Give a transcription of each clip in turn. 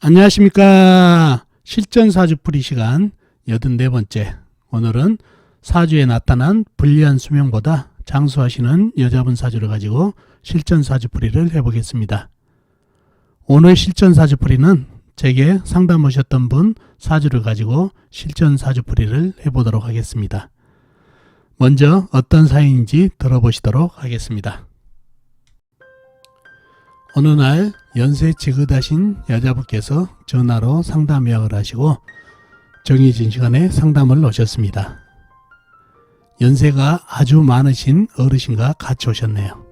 안녕하십니까. 실전사주풀이 시간 84번째. 오늘은 사주에 나타난 불리한 수명보다 장수하시는 여자분 사주를 가지고 실전사주풀이를 해보겠습니다. 오늘 실전사주풀이는 제게 상담 오셨던 분 사주를 가지고 실전사주풀이를 해보도록 하겠습니다. 먼저 어떤 사연인지 들어보시도록 하겠습니다. 어느 날 연세 지긋하신 여자분께서 전화로 상담 예약을 하시고 정해진 시간에 상담을 오셨습니다. 연세가 아주 많으신 어르신과 같이 오셨네요.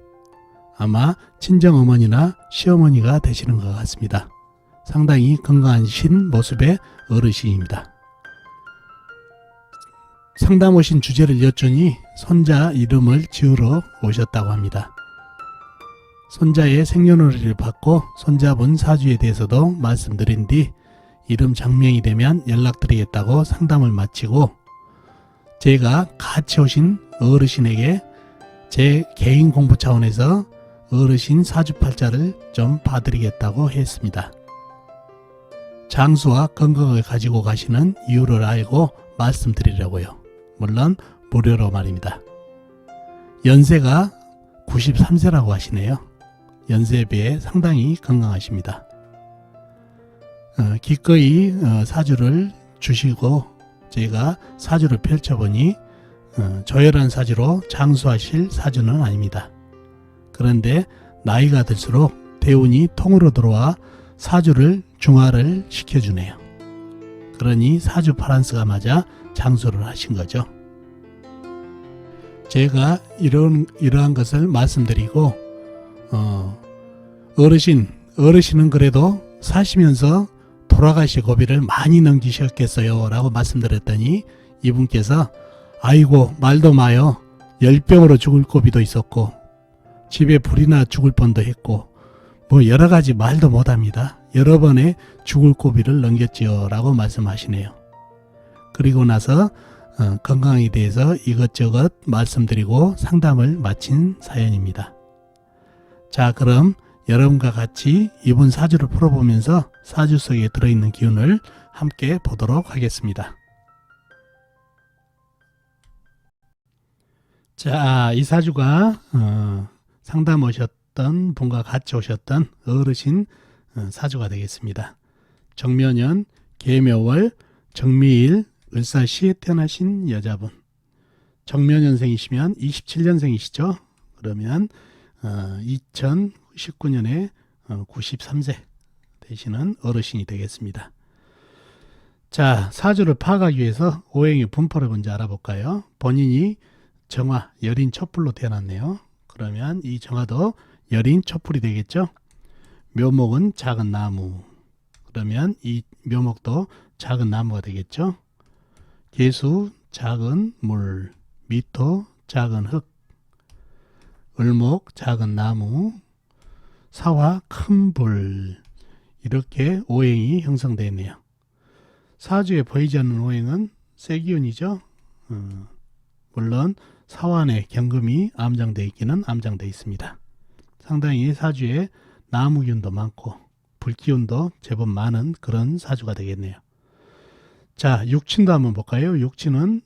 아마 친정어머니나 시어머니가 되시는 것 같습니다. 상당히 건강하신 모습의 어르신입니다. 상담 오신 주제를 여쭈니 손자 이름을 지으러 오셨다고 합니다. 손자의 생년월일을 받고 손자분 사주에 대해서도 말씀드린 뒤 이름 장명이 되면 연락드리겠다고 상담을 마치고 제가 같이 오신 어르신에게 제 개인 공부 차원에서 어르신 사주팔자를 좀 봐드리겠다고 했습니다. 장수와 건강을 가지고 가시는 이유를 알고 말씀드리려고요. 물론 무료로 말입니다. 연세가 93세라고 하시네요. 연세에 비해 상당히 건강하십니다. 기꺼이 사주를 주시고 제가 사주를 펼쳐보니 조열한 사주로 장수하실 사주는 아닙니다. 그런데 나이가 들수록 대운이 통으로 들어와 사주를 중화를 시켜주네요. 그러니 사주 바란스가 맞아 장수를 하신 거죠. 제가 이러한 것을 말씀드리고 어르신은 그래도 사시면서 돌아가실 고비를 많이 넘기셨겠어요 라고 말씀드렸더니 이분께서 아이고 말도 마요. 열병으로 죽을 고비도 있었고 집에 불이나 죽을 뻔도 했고 뭐 여러가지 말도 못합니다. 여러 번의 죽을 고비를 넘겼지요 라고 말씀하시네요. 그리고 나서 건강에 대해서 이것저것 말씀드리고 상담을 마친 사연입니다. 자, 그럼 여러분과 같이 이분 사주를 풀어보면서 사주 속에 들어있는 기운을 함께 보도록 하겠습니다. 자, 이 사주가 상담 오셨던 분과 같이 오셨던 어르신 사주가 되겠습니다. 정묘년, 계묘월, 정미일, 을사시에 태어나신 여자분. 정묘년생이시면 27년생이시죠. 그러면 2019년에 93세 되시는 어르신이 되겠습니다. 자, 사주를 파악하기 위해서 오행의 분포를 먼저 알아볼까요? 본인이 정화, 여린 촛불로 태어났네요. 그러면 이 정화도 여린 촛불이 되겠죠. 묘목은 작은 나무. 그러면 이 묘목도 작은 나무가 되겠죠. 계수 작은 물, 미토 작은 흙, 을목 작은 나무, 사화 큰 불. 이렇게 오행이 형성되어 있네요. 사주에 보이지 않는 오행은 세기운이죠. 물론 사환에 경금이 암장되어 있기는 암장되어 있습니다. 상당히 사주에 나무기운도 많고 불기운도 제법 많은 그런 사주가 되겠네요. 자, 육친도 한번 볼까요? 육친은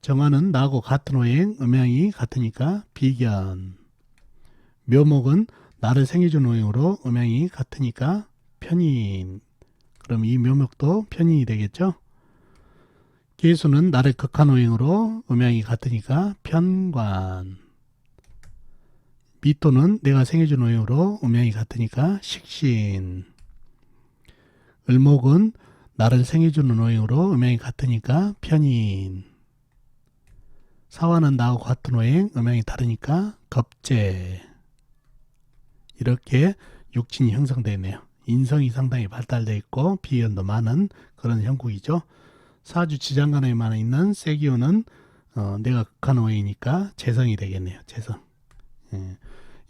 정화는 나하고 같은 오행, 음양이 같으니까 비견. 묘목은 나를 생해준 오행으로 음양이 같으니까 편인. 그럼 이 묘목도 편인이 되겠죠? 계수는 나를 극한 오행으로 음양이 같으니까 편관. 미토는 내가 생해준 오행으로 음양이 같으니까 식신. 을목은 나를 생해주는 오행으로 음양이 같으니까 편인. 사화는 나하고 같은 오행, 음양이 다르니까 겁재. 이렇게 육친이 형성되어 있네요. 인성이 상당히 발달되어 있고 비견도 많은 그런 형국이죠. 사주 지장간에만 있는 세기운은 내가 극한 오행이니까 재성이 되겠네요. 재성.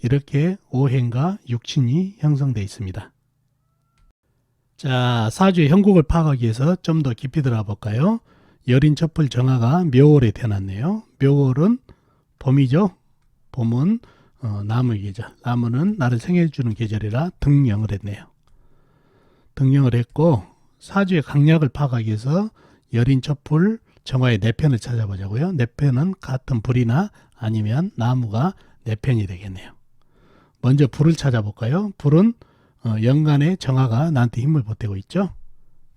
이렇게 오행과 육친이 형성되어 있습니다. 자, 사주의 형국을 파악하기 위해서 좀 더 깊이 들어가 볼까요? 여린 촛불 정화가 묘월에 태어났네요. 묘월은 봄이죠. 봄은 나무의 계절. 나무는 나를 생해주는 계절이라 등령을 했네요. 등령을 했고 사주의 강약을 파악하기 위해서 열인, 첩불, 정화의 네 편을 찾아보자고요. 네 편은 같은 불이나 아니면 나무가 네 편이 되겠네요. 먼저 불을 찾아볼까요? 불은 연간의 정화가 나한테 힘을 보태고 있죠.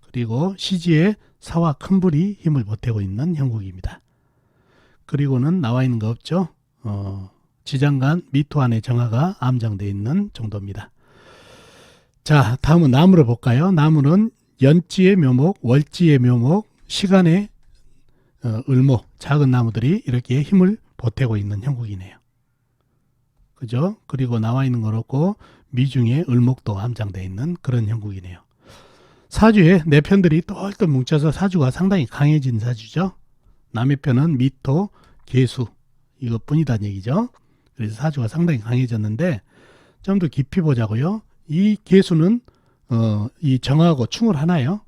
그리고 시지의 사와 큰 불이 힘을 보태고 있는 형국입니다. 그리고는 나와 있는 거 없죠. 지장간 미토 안에 정화가 암장되어 있는 정도입니다. 자, 다음은 나무를 볼까요? 나무는 연지의 묘목, 월지의 묘목, 시간의 을목, 작은 나무들이 이렇게 힘을 보태고 있는 형국이네요. 그죠? 그리고 나와 있는 건 없고 미중의 을목도 암장되어 있는 그런 형국이네요. 사주에 네 편들이 똘똘 뭉쳐서 사주가 상당히 강해진 사주죠. 남의 편은 미토, 계수 이것뿐이다는 얘기죠. 그래서 사주가 상당히 강해졌는데 좀 더 깊이 보자고요. 이 계수는 이 정하고 충을 하나요?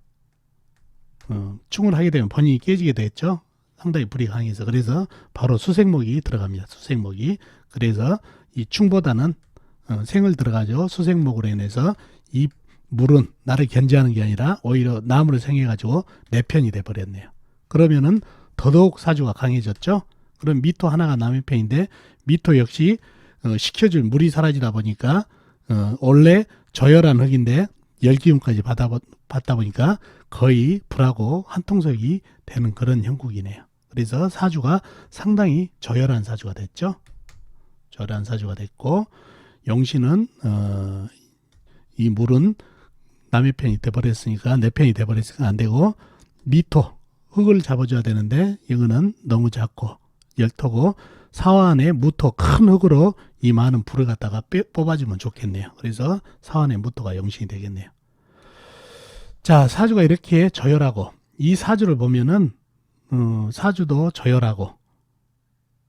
충을 하게 되면 본인이 깨지게 됐죠. 상당히 불이 강해서 그래서 바로 수생목이 들어갑니다. 수생목이. 그래서 이 충보다는 생을 들어가죠. 수생목으로 인해서 이 물은 나를 견제하는 게 아니라 오히려 나무를 생해가지고 내 편이 돼버렸네요. 그러면은 더더욱 사주가 강해졌죠. 그럼 미토 하나가 남의 편인데 미토 역시 식혀줄 물이 사라지다 보니까 원래 저열한 흙인데 열기운까지 받다 보니까 거의 불하고 한통속이 되는 그런 형국이네요. 그래서 사주가 상당히 저열한 사주가 됐죠. 저열한 사주가 됐고 용신은 이 물은 남의 편이 돼버렸으니까 내 편이 돼버렸으니까 안 되고 미토 흙을 잡아줘야 되는데 이거는 너무 작고 열토고 사환의 무토 큰 흙으로 이 많은 불을 갖다가 뽑아주면 좋겠네요. 그래서 사환의 무토가 용신이 되겠네요. 자, 사주가 이렇게 저열하고 이 사주를 보면은 사주도 저열하고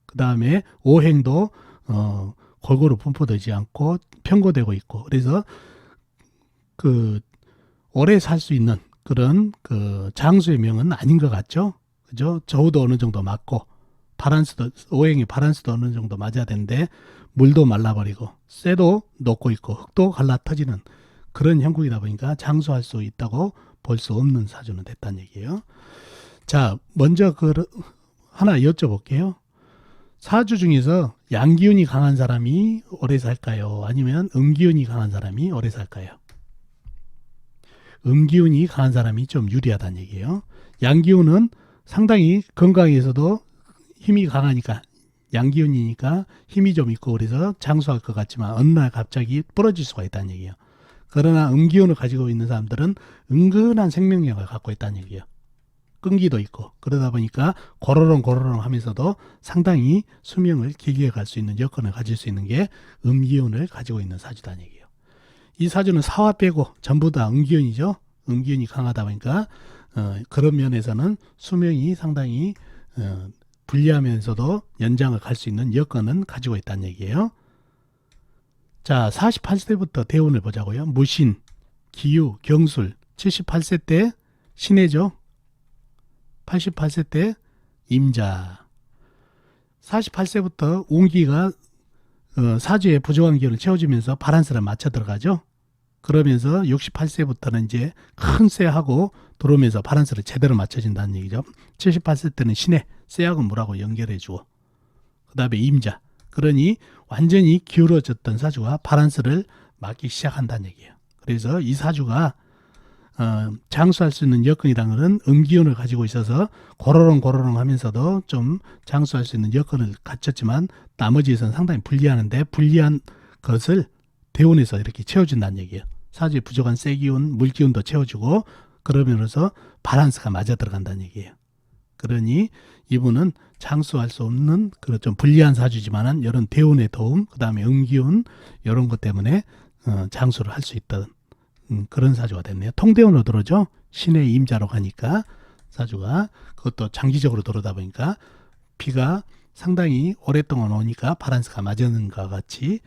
그 다음에 오행도 골고루 분포되지 않고 편고되고 있고 그래서 그 오래 살 수 있는 그런 그 장수의 명은 아닌 것 같죠. 그죠? 저우도 어느 정도 맞고 바란스도 오행이 바란스도 어느 정도 맞아야 되는데 물도 말라버리고 쇠도 녹고 있고 흙도 갈라 터지는 그런 형국이다 보니까 장수할 수 있다고 볼 수 없는 사주는 됐다는 얘기예요. 자, 먼저 하나 여쭤볼게요. 사주 중에서 양기운이 강한 사람이 오래 살까요? 아니면 음기운이 강한 사람이 오래 살까요? 음기운이 강한 사람이 좀 유리하다는 얘기예요. 양기운은 상당히 건강에서도 힘이 강하니까 양기운이니까 힘이 좀 있고 그래서 장수할 것 같지만 어느 날 갑자기 부러질 수가 있다는 얘기예요. 그러나 음기운을 가지고 있는 사람들은 은근한 생명력을 갖고 있다는 얘기예요. 끈기도 있고 그러다 보니까 고로롱 하면서도 상당히 수명을 길게 갈 수 있는 여건을 가질 수 있는 게 음기운을 가지고 있는 사주다는 얘기예요. 이 사주는 사화 빼고 전부 다 음기운이죠. 음기운이 강하다 보니까 그런 면에서는 수명이 상당히 불리하면서도 연장을 갈 수 있는 여건은 가지고 있다는 얘기예요. 자, 48세부터 대운을 보자고요. 무신, 기유, 경술, 78세 때 신해죠. 88세 때 임자. 48세부터 운기가 사주의 부족한 기운을 채워주면서 바란스를 맞춰 들어가죠. 그러면서 68세부터는 이제 큰 쇠하고 들어오면서 바란스를 제대로 맞춰진다는 얘기죠. 78세 때는 신해, 쇠하고 물하고 연결해주고 그 다음에 임자. 그러니 완전히 기울어졌던 사주가 바란스를 맞기 시작한다는 얘기예요. 그래서 이 사주가 장수할 수 있는 여건이라는 것은 음기운을 가지고 있어서 고로롱 하면서도 좀 장수할 수 있는 여건을 갖췄지만 나머지에서는 상당히 불리하는데 불리한 것을 대운에서 이렇게 채워준다는 얘기예요. 사주에 부족한 쇠기운, 물기운도 채워주고 그러면서 바란스가 맞아 들어간다는 얘기예요. 그러니 이분은 장수할 수 없는 그런 좀 불리한 사주지만은 이런 대운의 도움, 그 다음에 음기운 이런 것 때문에 장수를 할 수 있던 그런 사주가 됐네요. 통대운으로 들어오죠. 신의 임자로 가니까 사주가 그것도 장기적으로 들어오다 보니까 비가 상당히 오랫동안 오니까 바란스가 맞는 것과 같이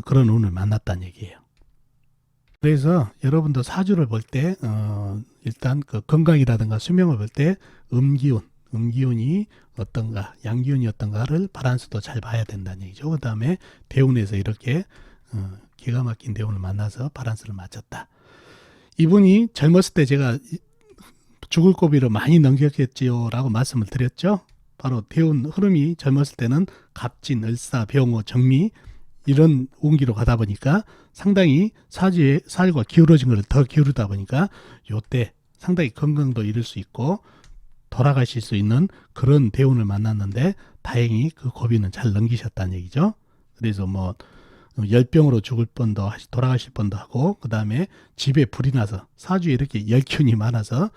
그런 운을 만났다는 얘기예요. 그래서 여러분도 사주를 볼 때 일단 그 건강이라든가 수명을 볼 때 음기운이 어떤가, 양기운이 어떤가를 바란스도 잘 봐야 된다는 얘기죠. 그 다음에 대운에서 이렇게 기가 막힌 대운을 만나서 바란스를 맞췄다. 이분이 젊었을 때 제가 죽을 고비를 많이 넘겼겠지요 라고 말씀을 드렸죠. 바로 대운 흐름이 젊었을 때는 갑진, 을사, 병호, 정미 이런 운기로 가다 보니까 상당히 사주의 살과 기울어진 것을 더 기울이다 보니까 요때 상당히 건강도 잃을 수 있고 돌아가실 수 있는 그런 대운을 만났는데 다행히 그 고비는 잘 넘기셨다는 얘기죠. 그래서 뭐 열병으로 죽을 뻔도 돌아가실 뻔도 하고 그 다음에 집에 불이 나서 사주에 이렇게 열균이 많아서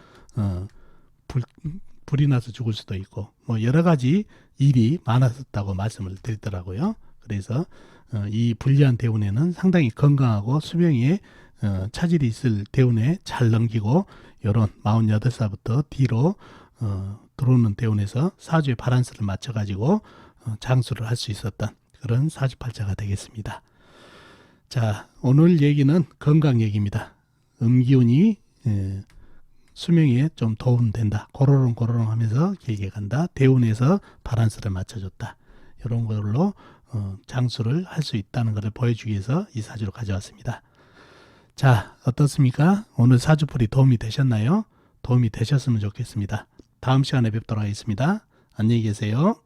불이 나서 죽을 수도 있고 뭐 여러 가지 일이 많았었다고 말씀을 드리더라고요. 그래서 이 불리한 대운에는 상당히 건강하고 수명에 차질이 있을 대운에 잘 넘기고 요런 48살부터 뒤로 들어오는 대운에서 사주의 바란스를 맞춰가지고 장수를 할 수 있었던 그런 사주팔자가 되겠습니다. 자, 오늘 얘기는 건강 얘기입니다. 음기운이 수명에 좀 도움된다. 고로롱 고로롱 하면서 길게 간다. 대운에서 바란스를 맞춰줬다. 이런 걸로 장수를 할 수 있다는 것을 보여주기 위해서 이 사주를 가져왔습니다. 자, 어떻습니까? 오늘 사주풀이 도움이 되셨나요? 도움이 되셨으면 좋겠습니다. 다음 시간에 뵙도록 하겠습니다. 안녕히 계세요.